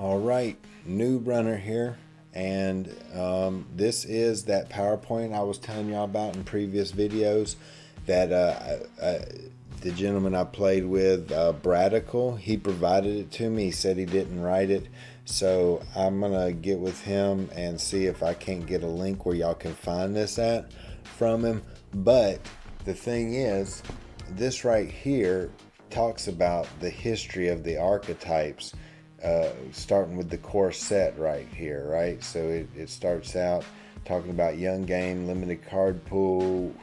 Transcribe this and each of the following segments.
All right, Netrunner here, and this is that PowerPoint I was telling y'all about in previous videos. That the gentleman I played with, Bradical, he provided it to me. He said he didn't write it, so I'm gonna get with him and see if I can't get a link where y'all can find this at from him. But the thing is, this right here talks about the history of the archetypes, starting with the core set right here, right? So it starts out talking about young game, limited card pool,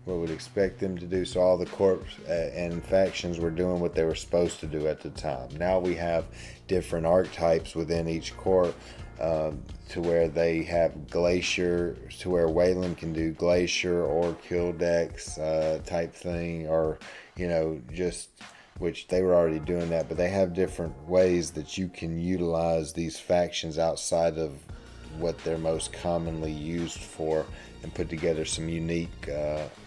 what would expect them to do. So all the corps and factions were doing what they were supposed to do at the time. Now we have different archetypes within each corps, to where they have glacier, to where Wayland can do glacier or kill decks type thing, or just, which they were already doing that, but they have different ways that you can utilize these factions outside of what they're most commonly used for, and put together some unique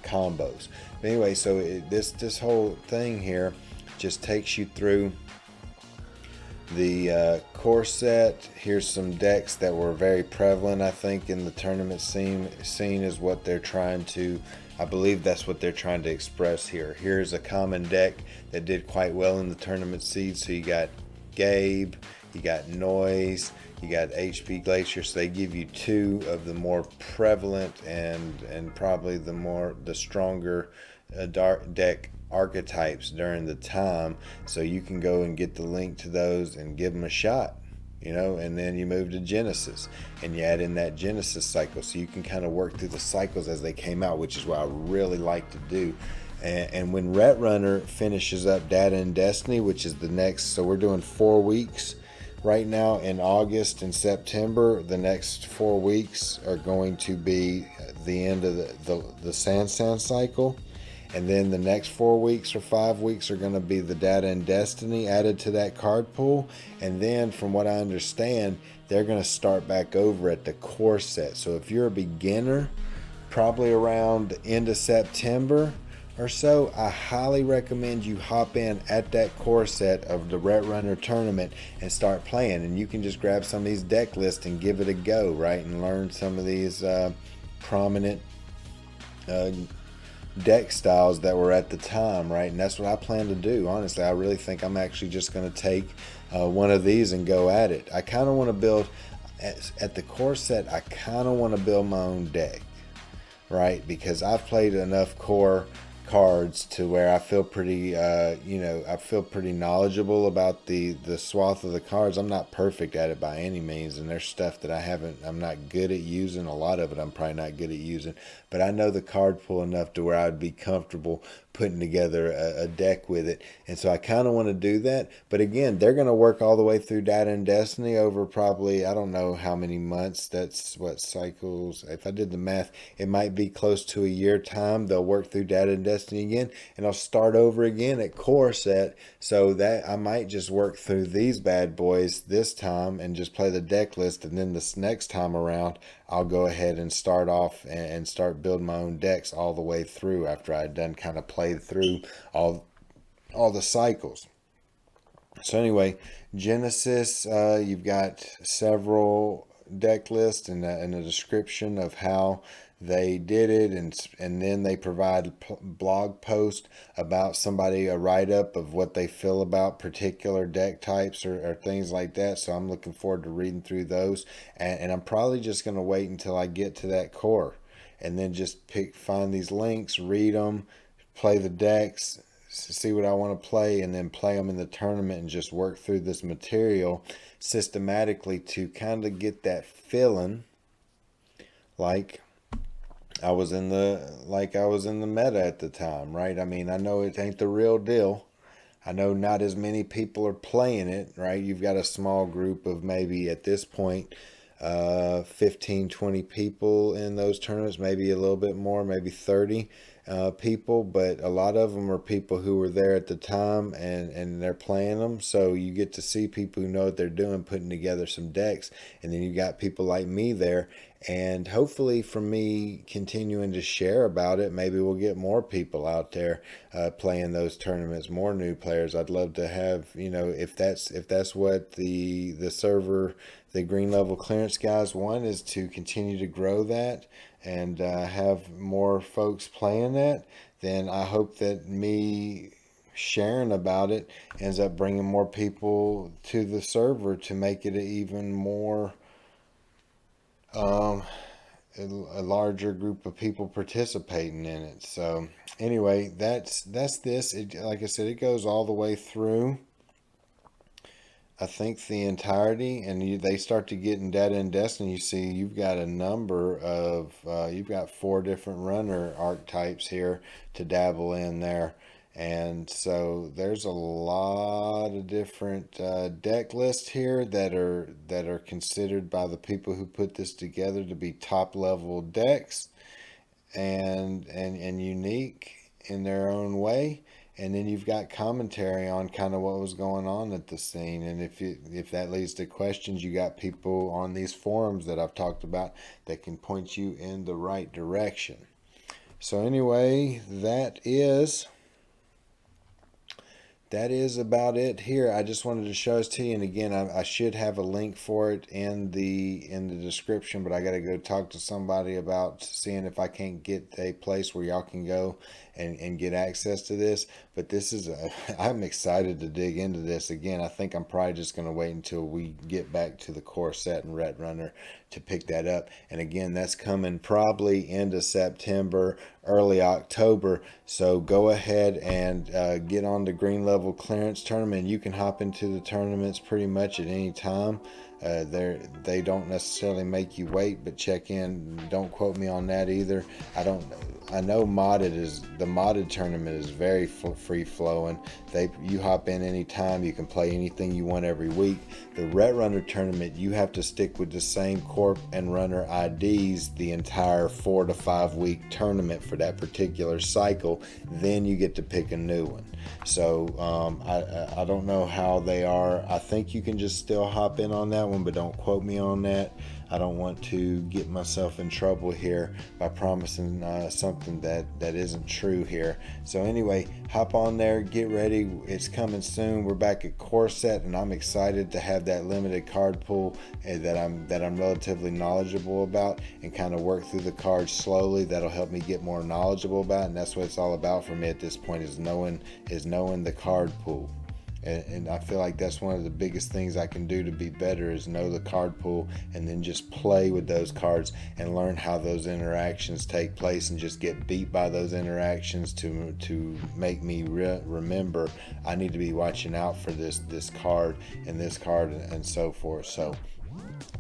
combos. But anyway, so this whole thing here just takes you through the core set. Here's some decks that were very prevalent, I think, in the tournament scene is what they're trying to, I believe that's what they're trying to express here. Here's a common deck that did quite well in the tournament seed. So you got Gabe, you got Noise, you got HP Glacier. So they give you two of the more prevalent and probably the stronger dark deck archetypes during the time. So you can go and get the link to those and give them a shot. And then you move to Genesis and you add in that Genesis cycle, so you can kind of work through the cycles as they came out, which is what I really like to do. And when Netrunner finishes up Data and Destiny, which is the next, so we're doing 4 weeks right now in August and September. The next 4 weeks are going to be the end of the Sand cycle. And then the next 4 weeks or 5 weeks are going to be the Data and Destiny added to that card pool. And then, from what I understand, they're going to start back over at the core set. So if you're a beginner, probably around the end of September or so, I highly recommend you hop in at that core set of the Netrunner tournament and start playing. And you can just grab some of these deck lists and give it a go, right? And learn some of these prominent deck styles that were at the time, right? And that's what I plan to do. Honestly, I really think I'm actually just going to take one of these and go at it. I kind of want to build at the core set. I kind of want to build my own deck, right? Because I've played enough core cards to where I feel pretty I feel pretty knowledgeable about the swath of the cards. I'm not perfect at it by any means, and there's stuff that I'm not good at using. A lot of it I'm probably not good at using, but I know the card pool enough to where I'd be comfortable putting together a deck with it. And so I kind of want to do that. But again, they're going to work all the way through Data and Destiny over probably, I don't know how many months. That's what cycles, if I did the math, it might be close to a year time. They'll work through Data and Destiny again, and I'll start over again at core set. So that I might just work through these bad boys this time and just play the deck list, and then this next time around I'll go ahead and start off and start building my own decks all the way through, after I'd done kind of played through all the cycles. So anyway, Genesis, you've got several deck lists and a description of how they did it, and then they provide blog post about somebody, a write-up of what they feel about particular deck types or things like that. So I'm looking forward to reading through those, and I'm probably just going to wait until I get to that core, and then just find these links, read them, play the decks, see what I want to play, and then play them in the tournament, and just work through this material systematically to kind of get that feeling like I was in the meta at the time, right? I mean, I know it ain't the real deal. I know not as many people are playing it, right? You've got a small group of maybe at this point 15, 20 people in those tournaments, maybe a little bit more, maybe 30 people, but a lot of them are people who were there at the time, and they're playing them. So you get to see people who know what they're doing, putting together some decks, and then you got people like me there, And hopefully from me continuing to share about it, maybe we'll get more people out there playing those tournaments, more new players. I'd love to have, if that's what the server, the green level clearance guys want, is to continue to grow that and have more folks playing that. Then I hope that me sharing about it ends up bringing more people to the server to make it even more um, a larger group of people participating in it. So anyway, that's this. Like I said, it goes all the way through. I think the entirety, and they start to get in data and destiny. You see, you've got a number of you've got 4 different runner archetypes here to dabble in there. And so there's a lot of different deck lists here that are considered by the people who put this together to be top level decks and unique in their own way. And then you've got commentary on kind of what was going on at the scene. And if that leads to questions, you got people on these forums that I've talked about that can point you in the right direction. So anyway, that is about it here. I just wanted to show this to you, and again, I should have a link for it in the description, but I got to go talk to somebody about seeing if I can't get a place where y'all can go and get access to this. But I'm excited to dig into this. Again, I think I'm probably just going to wait until we get back to the core set and Netrunner to pick that up. And again, that's coming probably into September, early October. So go ahead and get on the green level clearance tournament. You can hop into the tournaments pretty much at any time. They don't necessarily make you wait, but check in. Don't quote me on that either. I know the modded tournament is very free flowing. You hop in anytime. You can play anything you want every week. The Netrunner tournament, you have to stick with the same corp and runner IDs the entire 4 to 5 week tournament for that particular cycle. Then you get to pick a new one. So I don't know how they are. I think you can just still hop in on that one, but don't quote me on that. I don't want to get myself in trouble here by promising something that isn't true here. So anyway, hop on there, get ready. It's coming soon. We're back at core set, and I'm excited to have that limited card pool that I'm relatively knowledgeable about, and kind of work through the cards slowly. That'll help me get more knowledgeable about it, and that's what it's all about for me at this point, is knowing the card pool. And I feel like that's one of the biggest things I can do to be better, is know the card pool and then just play with those cards and learn how those interactions take place, and just get beat by those interactions to make me remember I need to be watching out for this card and this card and so forth. So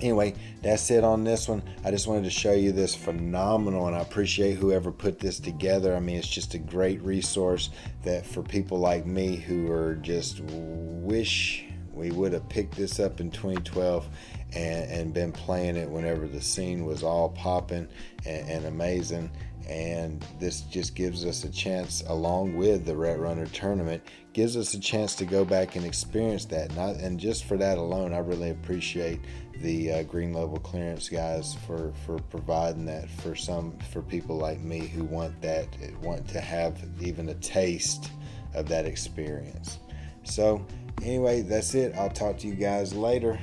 anyway, that's it on this one. I just wanted to show you this phenomenal, and I appreciate whoever put this together. I mean, it's just a great resource that for people like me who are just wish we would have picked this up in 2012 and been playing it whenever the scene was all popping and amazing. And this just gives us a chance, along with the Netrunner tournament, gives us a chance to go back and experience that. And just for that alone, I really appreciate the green level clearance guys for providing that for people like me who want to have even a taste of that experience. So anyway, that's it. I'll talk to you guys later.